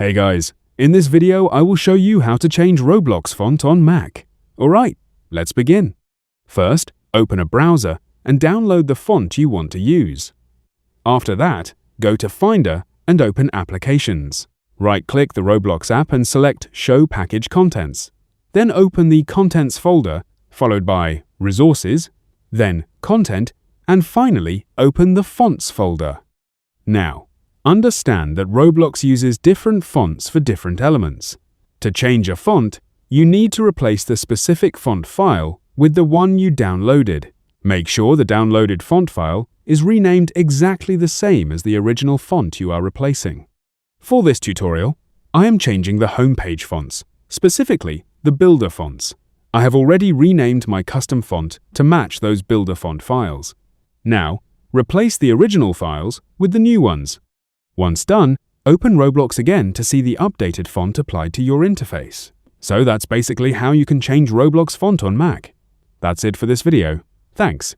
Hey guys, in this video I will show you how to change Roblox font on Mac. Alright, let's begin. First, open a browser and download the font you want to use. After that, go to Finder and open Applications. Right-click the Roblox app and select Show Package Contents. Then open the Contents folder, followed by Resources, then Content, and finally open the Fonts folder. Now, understand that Roblox uses different fonts for different elements. To change a font, you need to replace the specific font file with the one you downloaded. Make sure the downloaded font file is renamed exactly the same as the original font you are replacing. For this tutorial, I am changing the homepage fonts, specifically the Builder fonts. I have already renamed my custom font to match those Builder font files. Now, replace the original files with the new ones. Once done, open Roblox again to see the updated font applied to your interface. So that's basically how you can change Roblox font on Mac. That's it for this video. Thanks.